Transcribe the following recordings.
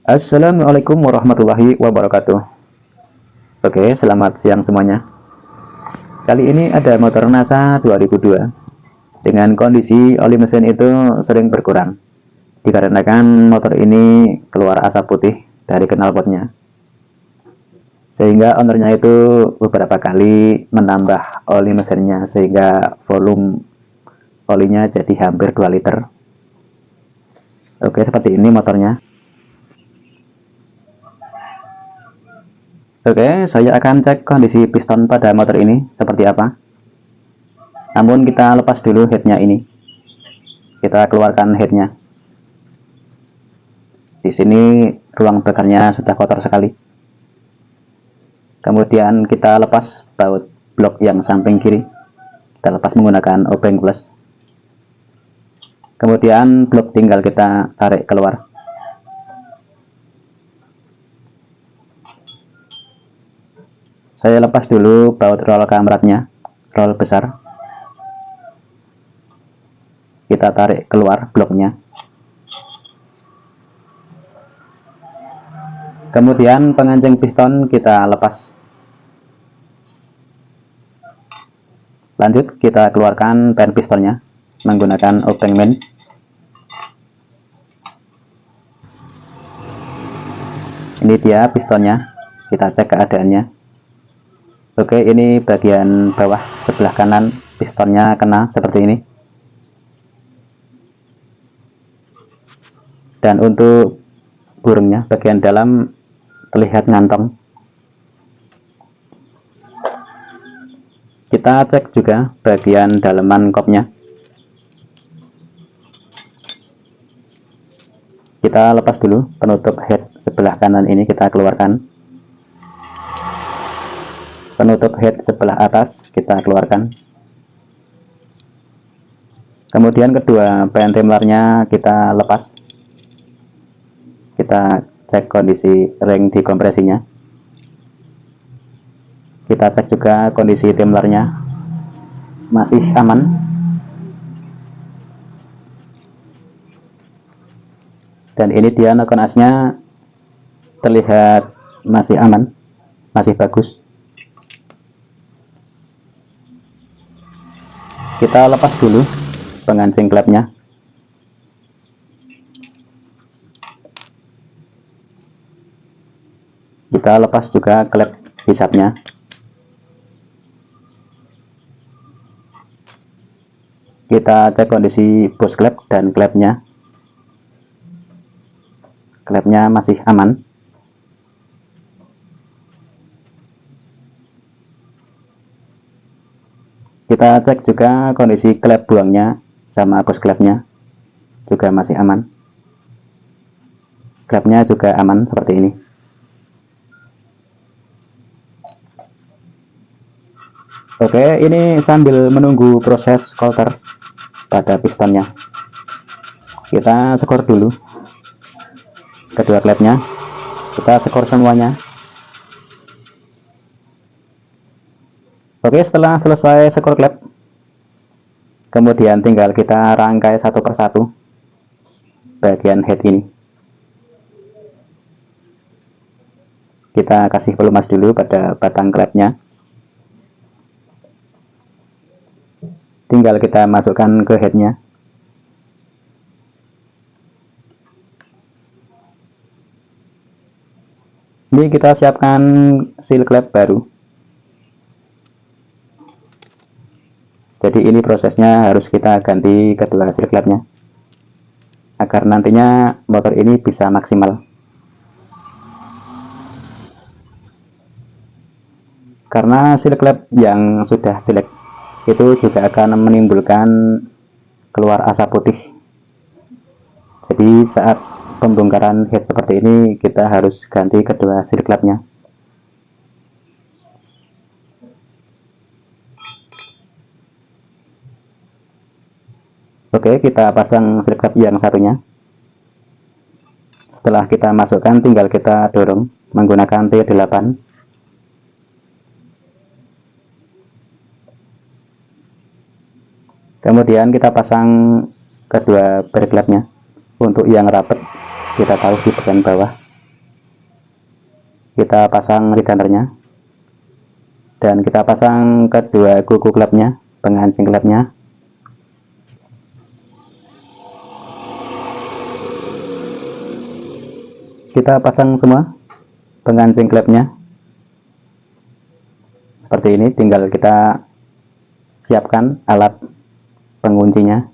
Assalamualaikum warahmatullahi wabarakatuh. Oke, selamat siang semuanya. Kali ini ada motor NASA 2002 dengan kondisi oli mesin itu sering berkurang dikarenakan motor ini keluar asap putih dari knalpotnya, sehingga ownernya itu beberapa kali menambah oli mesinnya sehingga volume olinya jadi hampir 2 liter. Oke, seperti ini motornya. Oke, saya akan cek kondisi piston pada motor ini seperti apa. Namun kita lepas dulu headnya ini. Kita keluarkan headnya. Di sini ruang bakarnya sudah kotor sekali. Kemudian kita lepas baut blok yang samping kiri. Kita lepas menggunakan obeng plus. Kemudian blok tinggal kita tarik keluar. Saya lepas dulu baut roll kamratnya, roll besar. Kita tarik keluar bloknya. Kemudian pengancing piston kita lepas. Lanjut kita keluarkan pen pistonnya menggunakan obeng main. Ini dia pistonnya, kita cek keadaannya. Oke, ini bagian bawah sebelah kanan pistonnya kena seperti ini. Dan untuk burungnya bagian dalam terlihat ngantong. Kita cek juga bagian dalaman kopnya. Kita lepas dulu penutup head sebelah kanan ini, kita keluarkan. Penutup head sebelah atas kita keluarkan. Kemudian kedua pentimlernya kita lepas. Kita cek kondisi ring di kompresinya. Kita cek juga kondisi timlernya masih aman. Dan ini dia nokon asnya terlihat masih aman, masih bagus. Kita lepas dulu pengancing klepnya. Kita lepas juga klep hisapnya. Kita cek kondisi bos klep dan klepnya. Klepnya masih aman. Kita cek juga kondisi klep buangnya sama bos klepnya juga masih aman. Klepnya juga aman seperti ini. Oke, ini sambil menunggu proses coulter pada pistonnya, kita skor dulu kedua klepnya. Kita skor semuanya. Oke, setelah selesai skor klep, kemudian tinggal kita rangkai satu persatu bagian head ini. Kita kasih pelumas dulu pada batang klepnya. Tinggal kita masukkan ke headnya. Ini kita siapkan seal klep baru. Jadi ini prosesnya harus kita ganti kedua seal klepnya agar nantinya motor ini bisa maksimal. Karena seal klep yang sudah jelek itu juga akan menimbulkan keluar asap putih. Jadi saat pembongkaran head seperti ini kita harus ganti kedua seal klepnya. Oke, kita pasang seal klep yang satunya. Setelah kita masukkan, tinggal kita dorong menggunakan T8. Kemudian kita pasang kedua bar klepnya. Untuk yang rapat kita taruh di bagian bawah. kita pasang retainer-nya, dan kita pasang kedua kuku klepnya, pengancing klepnya. Kita pasang semua pengancing klepnya seperti ini. Tinggal kita siapkan alat penguncinya,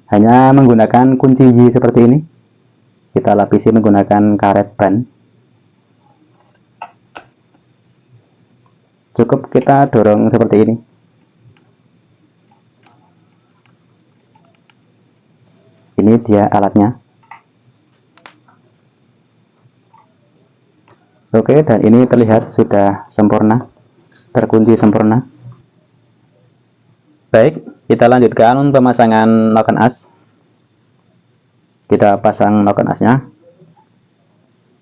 hanya menggunakan kunci Y seperti ini. Kita lapisi menggunakan karet ban. Cukup kita dorong seperti ini. Ini dia alatnya. Oke, dan ini terlihat sudah sempurna, terkunci sempurna. Baik, kita lanjutkan pemasangan noken as. Kita pasang noken asnya,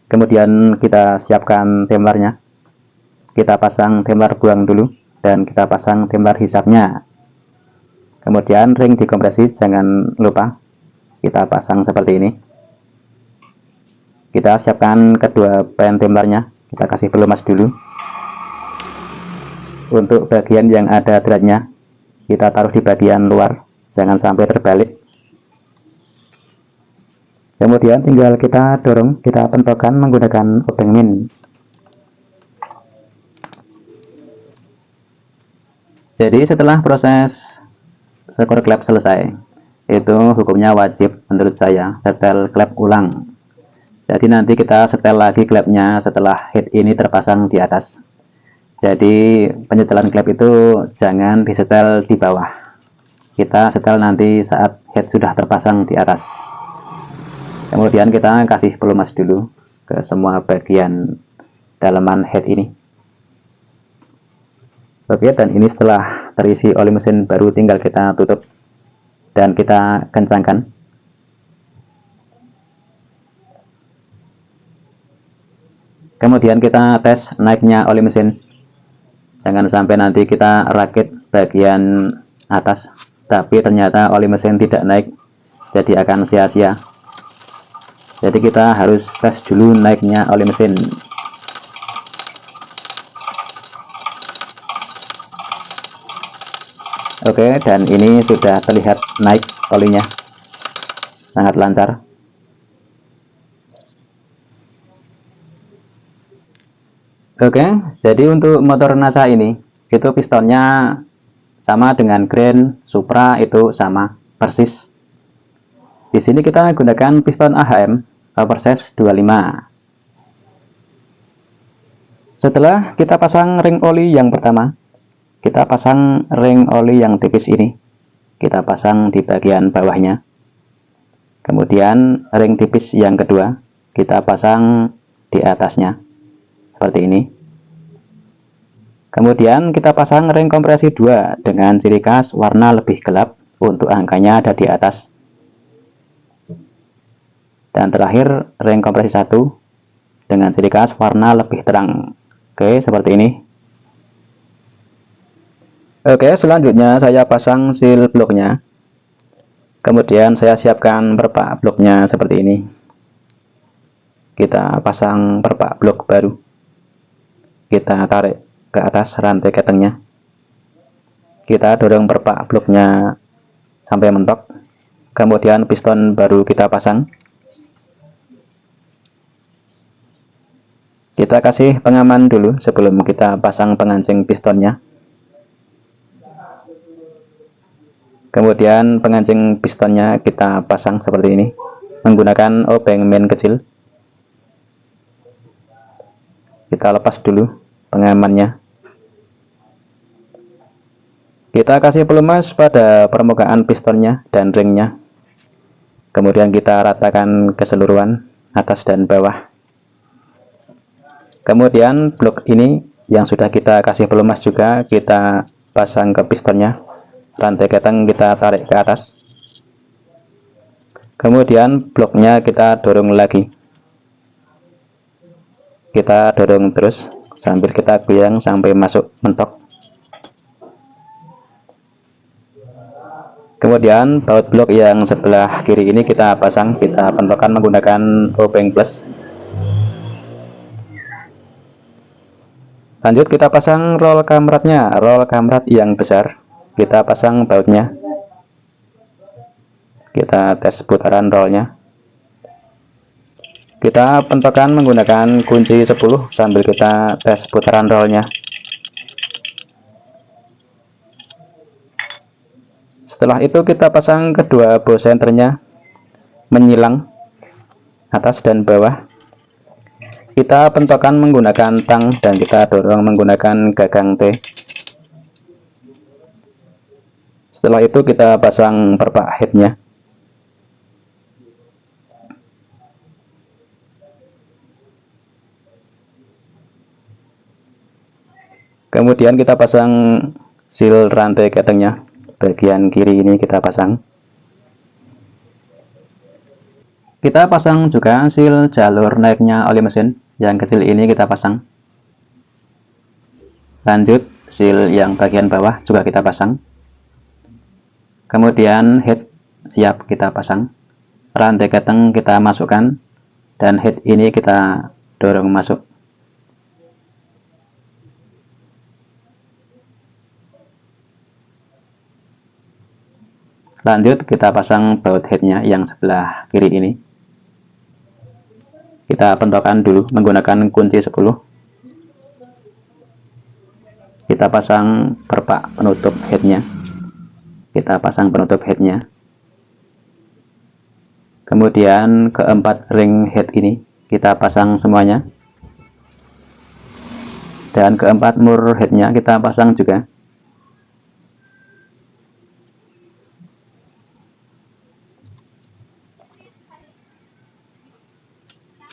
kemudian kita siapkan templarnya. Kita pasang templar buang dulu, dan kita pasang templar hisapnya. Kemudian ring dikompresi jangan lupa kita pasang seperti ini. Kita siapkan kedua pen templarnya, kita kasih pelumas dulu. Untuk bagian yang ada dratnya, kita taruh di bagian luar, jangan sampai terbalik. Kemudian tinggal kita dorong, kita pentokkan menggunakan obeng min. Jadi setelah proses skor klep selesai, itu hukumnya wajib menurut saya setel klep ulang. Jadi nanti kita setel lagi klepnya setelah head ini terpasang di atas. Jadi penyetelan klep itu jangan disetel di bawah, kita setel nanti saat head sudah terpasang di atas. Kemudian kita kasih pelumas dulu ke semua bagian dalaman head ini. Oke, dan ini setelah terisi oli mesin baru tinggal kita tutup dan kita kencangkan. Kemudian kita tes naiknya oli mesin. Jangan sampai nanti kita rakit bagian atas tapi ternyata oli mesin tidak naik, jadi akan sia-sia. Jadi kita harus tes dulu naiknya oli mesin. Oke, dan ini sudah terlihat naik olinya, sangat lancar. Oke, jadi untuk motor NASA ini, itu pistonnya sama dengan Grand Supra, itu sama persis. Di sini kita gunakan piston AHM power size 25. Setelah kita pasang ring oli yang pertama, kita pasang ring oli yang tipis ini, kita pasang di bagian bawahnya. Kemudian ring tipis yang kedua kita pasang di atasnya seperti ini. Kemudian kita pasang ring kompresi 2 dengan ciri khas warna lebih gelap, untuk angkanya ada di atas. Dan terakhir ring kompresi 1 dengan ciri khas warna lebih terang. Oke, seperti ini. Oke, selanjutnya saya pasang seal bloknya. Kemudian saya siapkan perpak bloknya seperti ini. Kita pasang perpak blok baru. Kita tarik ke atas rantai ketengnya. Kita dorong perpak bloknya sampai mentok. Kemudian piston baru kita pasang. Kita kasih pengaman dulu sebelum kita pasang pengancing pistonnya. Kemudian pengancing pistonnya kita pasang seperti ini menggunakan obeng min kecil. Kita lepas dulu pengamannya. Kita kasih pelumas pada permukaan pistonnya dan ringnya. Kemudian kita ratakan keseluruhan atas dan bawah. Kemudian blok ini yang sudah kita kasih pelumas juga kita pasang ke pistonnya. Rantai keteng kita tarik ke atas. Kemudian bloknya kita dorong lagi. Kita dorong terus sambil kita goyang sampai masuk mentok. Kemudian baut blok yang sebelah kiri ini kita pasang, kita pentokkan menggunakan obeng plus. Lanjut kita pasang roll kamratnya, roll kamrat yang besar. Kita pasang bautnya. Kita tes putaran rollnya. Kita pentokkan menggunakan kunci 10 sambil kita tes putaran rollnya. Setelah itu kita pasang kedua bow centernya menyilang atas dan bawah. Kita pentokkan menggunakan tang dan kita dorong menggunakan gagang T. Setelah itu kita pasang perpak headnya. Kemudian kita pasang seal rantai ketengnya. Bagian kiri ini kita pasang. Kita pasang juga seal jalur naiknya oli mesin. Yang kecil ini kita pasang. Lanjut seal yang bagian bawah juga kita pasang. Kemudian head siap kita pasang. Rantai keteng kita masukkan. Dan head ini kita dorong masuk. Lanjut kita pasang baut headnya yang sebelah kiri ini. Kita pentokkan dulu menggunakan kunci 10. Kita pasang perpak penutup headnya. Kita pasang penutup headnya. Kemudian keempat ring head ini kita pasang semuanya. Dan keempat mur headnya kita pasang juga.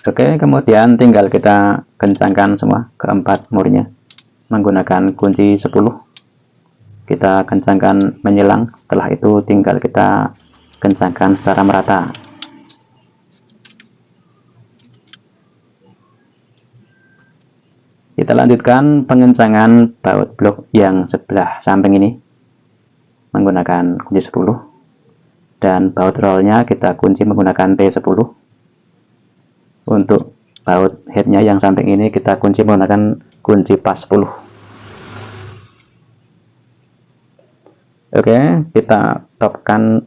Oke, kemudian tinggal kita kencangkan semua keempat murnya menggunakan kunci 10. Kita kencangkan menyilang, setelah itu tinggal kita kencangkan secara merata. Kita lanjutkan pengencangan baut blok yang sebelah samping ini menggunakan kunci 10. Dan baut rollnya kita kunci menggunakan T10. Untuk baut headnya yang samping ini kita kunci menggunakan kunci pas 10. Oke, kita topkan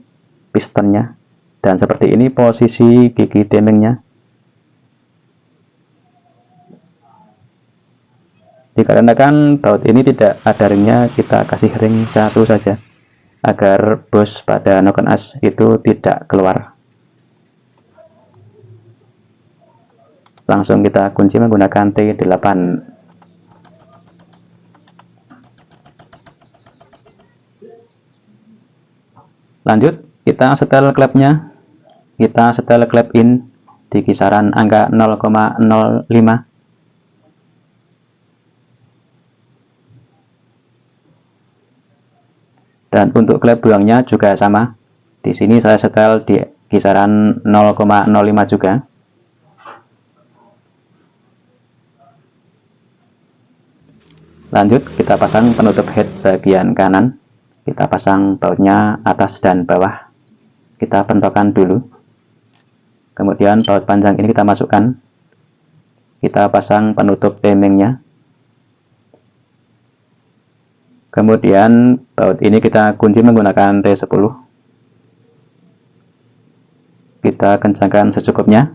pistonnya dan seperti ini posisi gigi timingnya. Dikarenakan baut ini tidak ada ringnya, kita kasih ring satu saja agar bos pada noken as itu tidak keluar. Langsung kita kunci menggunakan T8. Lanjut kita setel klepnya. Kita setel klep in di kisaran angka 0,05. Dan untuk klep buangnya juga sama. Di sini saya setel di kisaran 0,05 juga. Lanjut kita pasang penutup head bagian kanan. Kita pasang bautnya atas dan bawah. Kita pentokkan dulu. Kemudian baut panjang ini kita masukkan. Kita pasang penutup timingnya. Kemudian baut ini kita kunci menggunakan T10. Kita kencangkan secukupnya.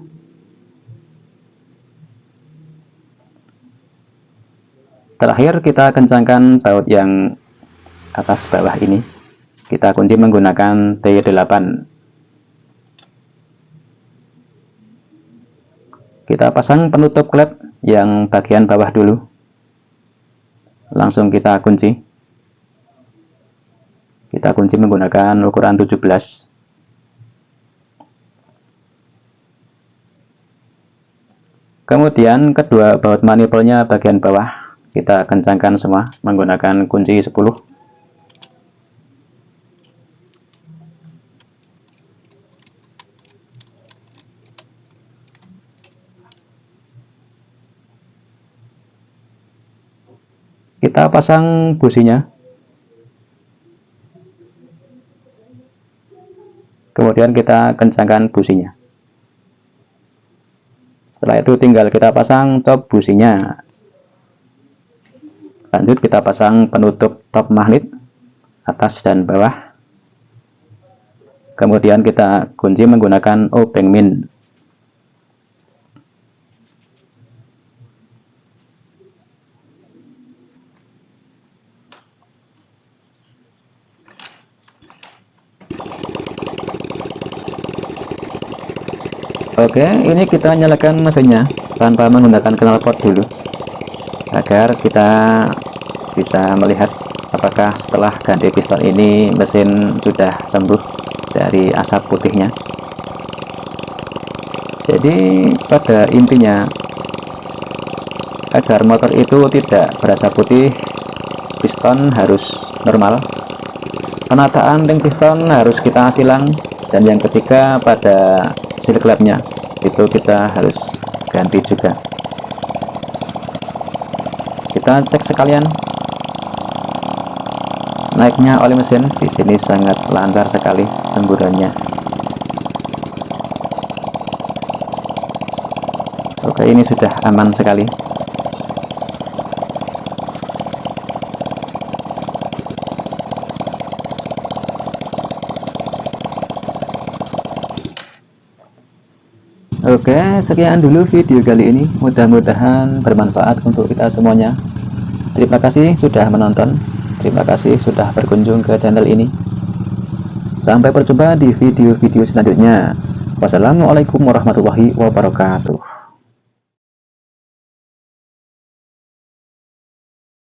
Terakhir kita kencangkan baut yang atas bawah ini. Kita kunci menggunakan T8. Kita pasang penutup klep yang bagian bawah dulu. Langsung kita kunci. Kita kunci menggunakan ukuran 17. Kemudian kedua baut manifolnya bagian bawah kita kencangkan semua menggunakan kunci 10. Kita pasang businya. Kemudian kita kencangkan businya. Setelah itu tinggal kita pasang top businya. Lanjut kita pasang penutup top magnet atas dan bawah. Kemudian kita kunci menggunakan obeng min. Oke, ini kita nyalakan mesinnya tanpa menggunakan knalpot dulu, agar kita bisa melihat apakah setelah ganti piston ini mesin sudah sembuh dari asap putihnya. Jadi pada intinya, agar motor itu tidak berasap putih, piston harus normal, penataan ring piston harus kita silang, dan yang ketiga pada seal klapnya itu kita harus ganti juga. Kita cek sekalian naiknya oli mesin. Di sini sangat lancar sekali semburannya. Oke, ini sudah aman sekali. Oke, sekian dulu video kali ini. Mudah-mudahan bermanfaat untuk kita semuanya. Terima kasih sudah menonton. Terima kasih sudah berkunjung ke channel ini. Sampai berjumpa di video-video selanjutnya. Wassalamualaikum warahmatullahi wabarakatuh.